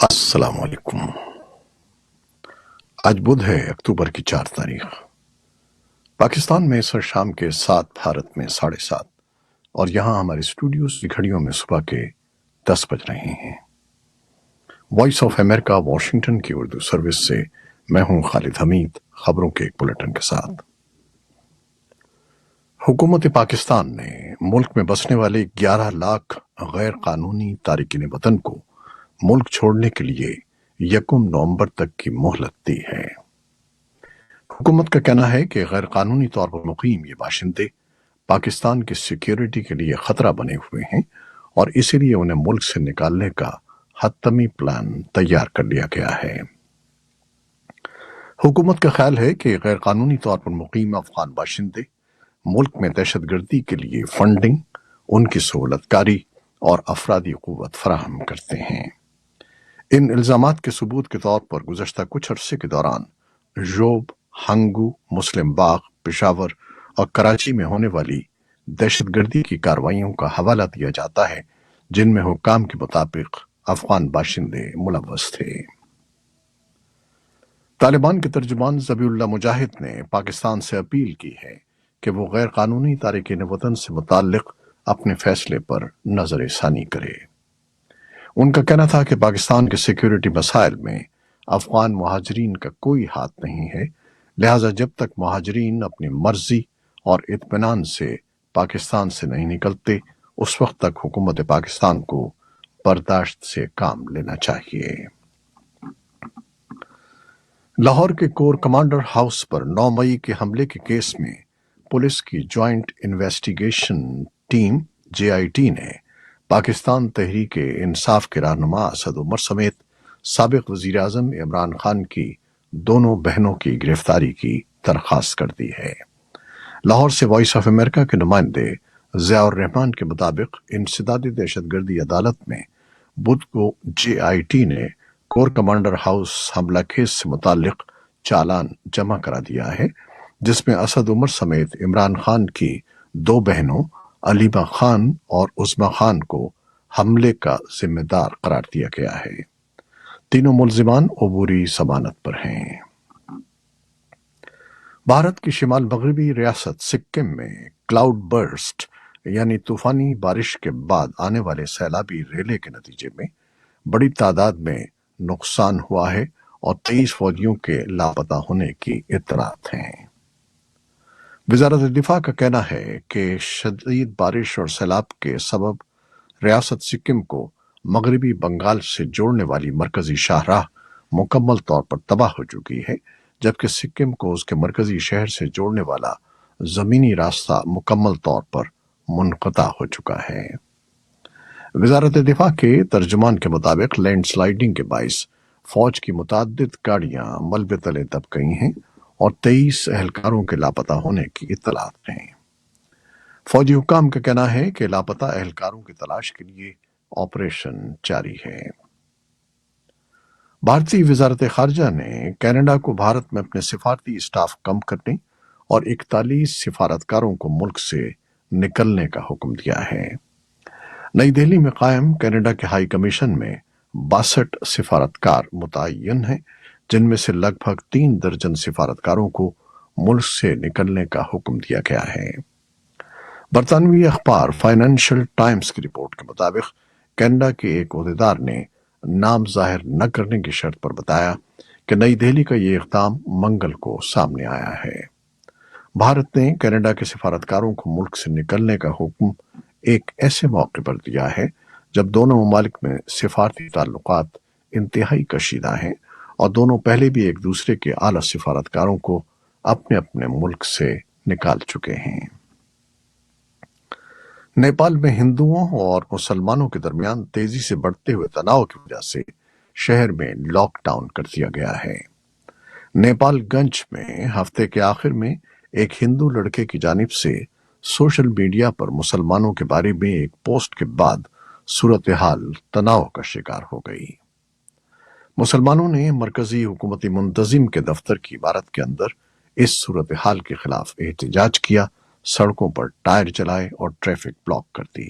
السلام علیکم۔ آج بدھ ہے، اکتوبر کی 4 تاریخ۔ پاکستان میں اس وقت شام کے 7، بھارت میں 7:30، اور یہاں ہمارے اسٹوڈیوز کی گھڑیوں میں صبح کے 10 بج رہے ہیں۔ وائس آف امریکہ واشنگٹن کی اردو سروس سے میں ہوں خالد حمید، خبروں کے ایک بلیٹن کے ساتھ۔ حکومت پاکستان نے ملک میں بسنے والے 11 لاکھ غیر قانونی تارکین وطن کو ملک چھوڑنے کے لیے 1 نومبر تک کی مہلت دی ہے۔ حکومت کا کہنا ہے کہ غیر قانونی طور پر مقیم یہ باشندے پاکستان کی سیکیورٹی کے لیے خطرہ بنے ہوئے ہیں، اور اسی لیے انہیں ملک سے نکالنے کا حتمی پلان تیار کر لیا گیا ہے۔ حکومت کا خیال ہے کہ غیر قانونی طور پر مقیم افغان باشندے ملک میں دہشت گردی کے لیے فنڈنگ، ان کی سہولت کاری اور افرادی قوت فراہم کرتے ہیں۔ ان الزامات کے ثبوت کے طور پر گزشتہ کچھ عرصے کے دوران ژوب، ہنگو، مسلم باغ، پشاور اور کراچی میں ہونے والی دہشت گردی کی کارروائیوں کا حوالہ دیا جاتا ہے، جن میں حکام کے مطابق افغان باشندے ملوث تھے۔ طالبان کے ترجمان ذبیح اللہ مجاہد نے پاکستان سے اپیل کی ہے کہ وہ غیر قانونی تارکین وطن سے متعلق اپنے فیصلے پر نظر ثانی کرے۔ ان کا کہنا تھا کہ پاکستان کے سیکیورٹی مسائل میں افغان مہاجرین کا کوئی ہاتھ نہیں ہے، لہٰذا جب تک مہاجرین اپنی مرضی اور اطمینان سے پاکستان سے نہیں نکلتے، اس وقت تک حکومت پاکستان کو برداشت سے کام لینا چاہیے۔ لاہور کے کور کمانڈر ہاؤس پر 9 مئی کے حملے کے کیس میں پولیس کی جوائنٹ انویسٹیگیشن ٹیم JIT نے پاکستان تحریک انصاف کے رہنما اسد عمر سمیت سابق وزیر اعظم عمران خان کی دونوں بہنوں کی گرفتاری کی درخواست کر دی ہے۔ لاہور سے وائس آف امریکہ کے نمائندے ضیاء الرحمان کے مطابق انسداد دہشت گردی عدالت میں بدھ کو JIT نے کور کمانڈر ہاؤس حملہ کیس سے متعلق چالان جمع کرا دیا ہے، جس میں اسد عمر سمیت عمران خان کی 2 بہنوں علیمہ خان اور عظمیٰ خان کو حملے کا ذمہ دار قرار دیا گیا ہے۔ تینوں ملزمان عبوری ضمانت پر ہیں۔ بھارت کی شمال مغربی ریاست سکم میں کلاؤڈ برسٹ یعنی طوفانی بارش کے بعد آنے والے سیلابی ریلے کے نتیجے میں بڑی تعداد میں نقصان ہوا ہے، اور 23 فوجیوں کے لاپتہ ہونے کی اطلاعات ہیں۔ وزارت دفاع کا کہنا ہے کہ شدید بارش اور سیلاب کے سبب ریاست سکم کو مغربی بنگال سے جوڑنے والی مرکزی شاہراہ مکمل طور پر تباہ ہو چکی ہے، جبکہ سکم کو اس کے مرکزی شہر سے جوڑنے والا زمینی راستہ مکمل طور پر منقطع ہو چکا ہے۔ وزارت دفاع کے ترجمان کے مطابق لینڈ سلائیڈنگ کے باعث فوج کی متعدد گاڑیاں ملبے تلے دب گئی ہیں، اور 23 اہلکاروں کے لاپتہ ہونے کی اطلاعات ہیں۔ فوجی حکام کا کہنا ہے کہ لاپتہ اہلکاروں کی تلاش کے لیے آپریشن جاری ہے۔ بھارتی وزارت خارجہ نے کینیڈا کو بھارت میں اپنے سفارتی اسٹاف کم کرنے اور 41 سفارتکاروں کو ملک سے نکلنے کا حکم دیا ہے۔ نئی دہلی میں قائم کینیڈا کے ہائی کمیشن میں 62 سفارتکار متعین ہیں، جن میں سے لگ بھگ 3 درجن سفارتکاروں کو ملک سے نکلنے کا حکم دیا گیا ہے۔ برطانوی اخبار فائنینشل ٹائمز کی رپورٹ کے مطابق کینیڈا کے ایک عہدیدار نے نام ظاہر نہ کرنے کی شرط پر بتایا کہ نئی دہلی کا یہ اقدام منگل کو سامنے آیا ہے۔ بھارت نے کینیڈا کے سفارتکاروں کو ملک سے نکلنے کا حکم ایک ایسے موقع پر دیا ہے جب دونوں ممالک میں سفارتی تعلقات انتہائی کشیدہ ہیں، اور دونوں پہلے بھی ایک دوسرے کے اعلیٰ سفارتکاروں کو اپنے اپنے ملک سے نکال چکے ہیں۔ نیپال میں ہندوؤں اور مسلمانوں کے درمیان تیزی سے بڑھتے ہوئے تناؤ کی وجہ سے شہر میں لاک ڈاؤن کر دیا گیا ہے۔ نیپال گنج میں ہفتے کے آخر میں ایک ہندو لڑکے کی جانب سے سوشل میڈیا پر مسلمانوں کے بارے میں ایک پوسٹ کے بعد صورتحال تناؤ کا شکار ہو گئی۔ مسلمانوں نے مرکزی حکومتی منتظم کے دفتر کی عمارت کے اندر اس صورتحال کے خلاف احتجاج کیا، سڑکوں پر ٹائر چلائے اور ٹریفک بلاک کر دی،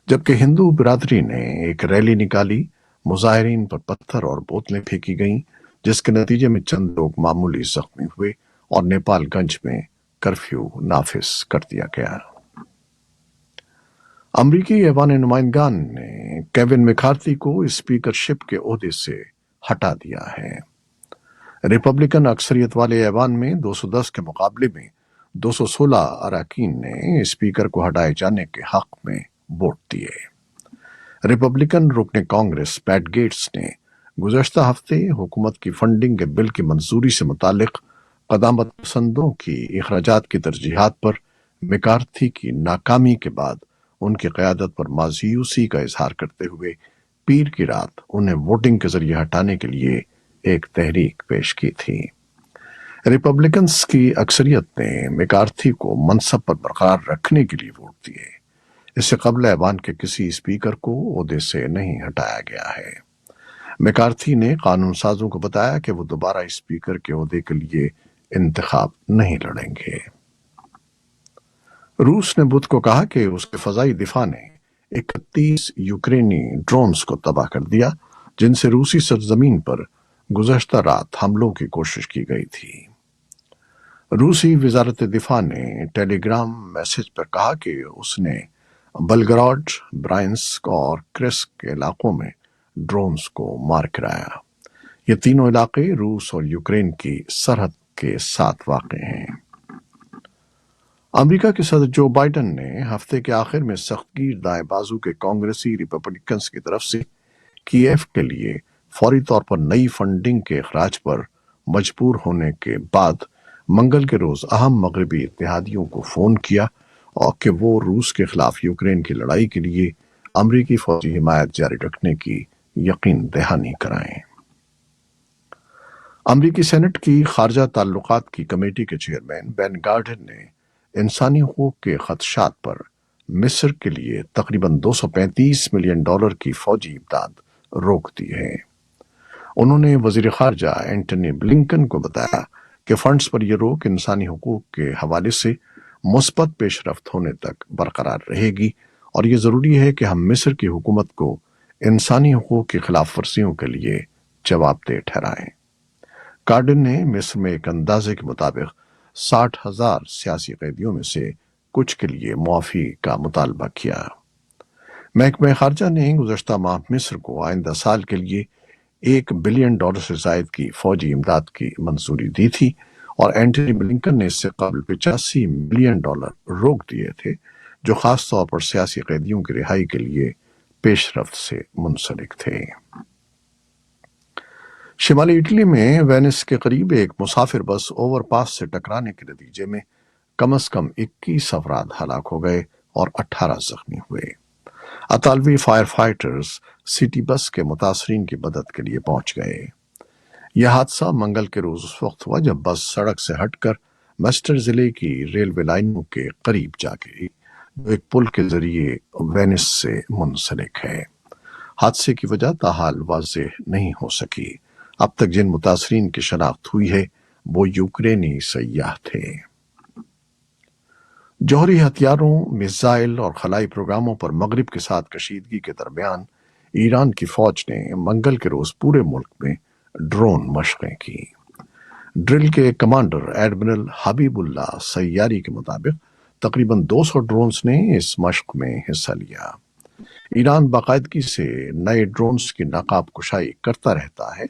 جبکہ ہندو برادری نے ایک ریلی نکالی۔ مظاہرین پر پتھر اور بوتلیں پھینکی گئیں، جس کے نتیجے میں چند لوگ معمولی زخمی ہوئے اور نیپال گنج میں کرفیو نافذ کر دیا گیا۔ امریکی ایوان نمائندگان نے کیون میکارتھی کو اسپیکر شپ کے عہدے سے ہٹا دیا ہے۔ ریپبلکن اکثریت والے ایوان میں 210 کے مقابلے میں 216 اراکین نے اسپیکر کو ہٹائے جانے کے حق میں ووٹ دیے۔ ریپبلکن رکن کانگریس پیٹ گیٹس نے گزشتہ ہفتے حکومت کی فنڈنگ کے بل کی منظوری سے متعلق قدامت پسندوں کی اخراجات کی ترجیحات پر میکارتھی کی ناکامی کے بعد ان کی قیادت پر مایوسی کا اظہار کرتے ہوئے پیر کی رات انہیں ووٹنگ کے ذریعے ہٹانے کے لیے ایک تحریک پیش کی تھی۔ ریپبلکنز کی اکثریت نے میکارتھی کو منصب پر برقرار رکھنے کے لیے ووٹ دیے۔ اس سے قبل ایوان کے کسی اسپیکر کو عہدے سے نہیں ہٹایا گیا ہے۔ میکارتھی نے قانون سازوں کو بتایا کہ وہ دوبارہ اسپیکر کے عہدے کے لیے انتخاب نہیں لڑیں گے۔ روس نے بدھ کو کہا کہ اس کے فضائی دفاع نے 31 یوکرینی ڈرونز کو تباہ کر دیا، جن سے روسی سرزمین پر گزشتہ رات حملوں کی کوشش کی گئی تھی۔ روسی وزارت دفاع نے ٹیلی گرام میسج پر کہا کہ اس نے بلگراڈ، برائنسک اور کرسک کے علاقوں میں ڈرونز کو مار گرایا۔ یہ تینوں علاقے روس اور یوکرین کی سرحد کے ساتھ واقع ہیں۔ امریکہ کے صدر جو بائیڈن نے ہفتے کے آخر میں سخت گیر دائیں بازو کے کانگریسی ریپبلکنز کی طرف سے کیف کے لیے فوری طور پر نئی فنڈنگ کے اخراج پر مجبور ہونے کے بعد منگل کے روز اہم مغربی اتحادیوں کو فون کیا اور کہ وہ روس کے خلاف یوکرین کی لڑائی کے لیے امریکی فوجی حمایت جاری رکھنے کی یقین دہانی کرائیں۔ امریکی سینٹ کی خارجہ تعلقات کی کمیٹی کے چیئرمین بین گارڈن نے انسانی حقوق کے خدشات پر مصر کے لیے تقریباً $235 ملین کی فوجی امداد روک دی ہے۔ انہوں نے وزیر خارجہ اینٹنی بلنکن کو بتایا کہ فنڈز پر یہ روک انسانی حقوق کے حوالے سے مثبت پیش رفت ہونے تک برقرار رہے گی اور یہ ضروری ہے کہ ہم مصر کی حکومت کو انسانی حقوق کی خلاف ورزیوں کے لیے جواب دہ ٹھہرائیں۔ گارڈن نے مصر میں ایک اندازے کے مطابق 60,000 سیاسی قیدیوں میں سے کچھ کے لیے معافی کا مطالبہ کیا۔ محکمہ خارجہ نے گزشتہ ماہ مصر کو آئندہ سال کے لیے $1 بلین سے زائد کی فوجی امداد کی منظوری دی تھی اور اینٹنی بلنکن نے اس سے قبل $85 ملین روک دیے تھے، جو خاص طور پر سیاسی قیدیوں کی رہائی کے لیے پیش رفت سے منسلک تھے۔ شمالی اٹلی میں وینس کے قریب ایک مسافر بس اوور پاس سے ٹکرانے کے نتیجے میں کم از کم 21 افراد ہلاک ہو گئے اور 18 زخمی ہوئے۔ اطالوی فائر فائٹرز سٹی بس کے متاثرین کی مدد کے لیے پہنچ گئے۔ یہ حادثہ منگل کے روز اس وقت ہوا جب بس سڑک سے ہٹ کر میسٹر ضلع کی ریلوے لائنوں کے قریب جا گئی، جو ایک پل کے ذریعے وینس سے منسلک ہے۔ حادثے کی وجہ تاحال واضح نہیں ہو سکی۔ اب تک جن متاثرین کی شناخت ہوئی ہے وہ یوکرینی سیاح تھے۔ جوہری ہتھیاروں، میزائل اور خلائی پروگراموں پر مغرب کے ساتھ کشیدگی کے درمیان ایران کی فوج نے منگل کے روز پورے ملک میں ڈرون مشقیں کی۔ ڈرل کے کمانڈر ایڈمرل حبیب اللہ سیاری کے مطابق تقریباً 200 ڈرونز نے اس مشق میں حصہ لیا۔ ایران باقاعدگی سے نئے ڈرونز کی نقاب کشائی کرتا رہتا ہے،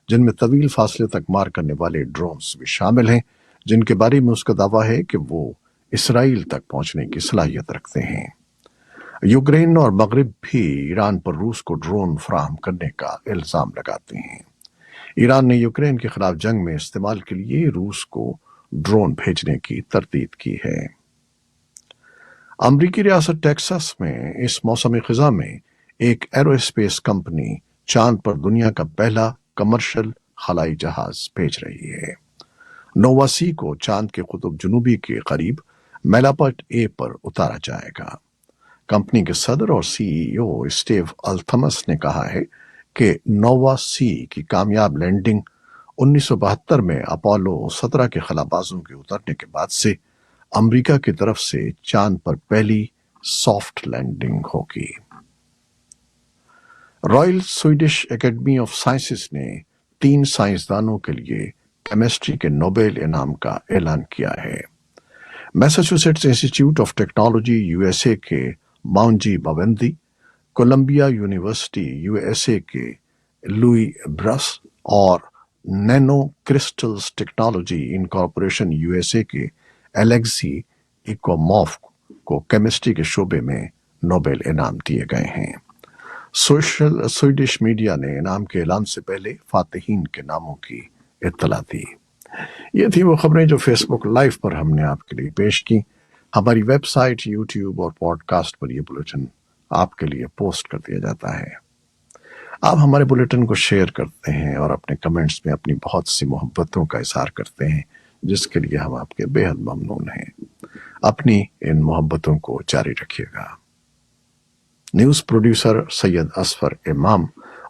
جن میں طویل فاصلے تک مار کرنے والے ڈرونز بھی شامل ہیں، جن کے بارے میں اس کا دعویٰ ہے کہ وہ اسرائیل تک پہنچنے کی صلاحیت رکھتے ہیں۔ یوکرین اور مغرب بھی ایران پر روس کو ڈرون فراہم کرنے کا الزام لگاتے ہیں۔ ایران نے یوکرین کے خلاف جنگ میں استعمال کے لیے روس کو ڈرون بھیجنے کی تردید کی ہے۔ امریکی ریاست ٹیکساس میں اس موسم خزاں میں ایک ایرو اسپیس کمپنی چاند پر دنیا کا پہلا کمرشل خلائی جہاز بھیج رہی ہے۔ نووا سی کو چاند کے قطب جنوبی کے قریب میلاپٹ اے پر اتارا جائے گا۔ کمپنی کے صدر اور سی ای او اسٹیو التھمس نے کہا ہے کہ نووا سی کی کامیاب لینڈنگ 1972 میں اپولو 17 کے خلابازوں کے اترنے کے بعد سے امریکہ کی طرف سے چاند پر پہلی سافٹ لینڈنگ ہوگی۔ Royal Swedish academy of sciences نے 3 سائنسدانوں کے لیے کیمسٹری کے نوبل انعام کا اعلان کیا ہے۔ Massachusetts institute of technology U S A کے Moungi Bawendi, Columbia university U S A کے لوئی برس اور nano crystals technology incorporation U S A کے الیگزی ایکوموف کو کیمسٹری کے شعبے میں نوبل انعام دیے گئے ہیں۔ سویڈش میڈیا نے انعام کے اعلان سے پہلے فاتحین کے ناموں کی اطلاع دی۔ یہ تھی وہ خبریں جو فیس بک لائیو پر ہم نے آپ کے لیے پیش کی۔ ہماری ویب سائٹ، یوٹیوب اور پوڈ کاسٹ پر یہ بلیٹن آپ کے لیے پوسٹ کر دیا جاتا ہے۔ آپ ہمارے بلیٹن کو شیئر کرتے ہیں اور اپنے کمنٹس میں اپنی بہت سی محبتوں کا اظہار کرتے ہیں، جس کے لیے ہم آپ کے بے حد ممنون ہیں۔ اپنی ان محبتوں کو جاری رکھیے گا۔ نیوز پروڈیوسر سید اصفر امام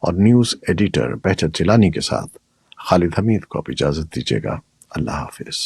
اور نیوز ایڈیٹر بہجت جیلانی کے ساتھ خالد حمید کو آپ اجازت دیجیے گا۔ اللہ حافظ۔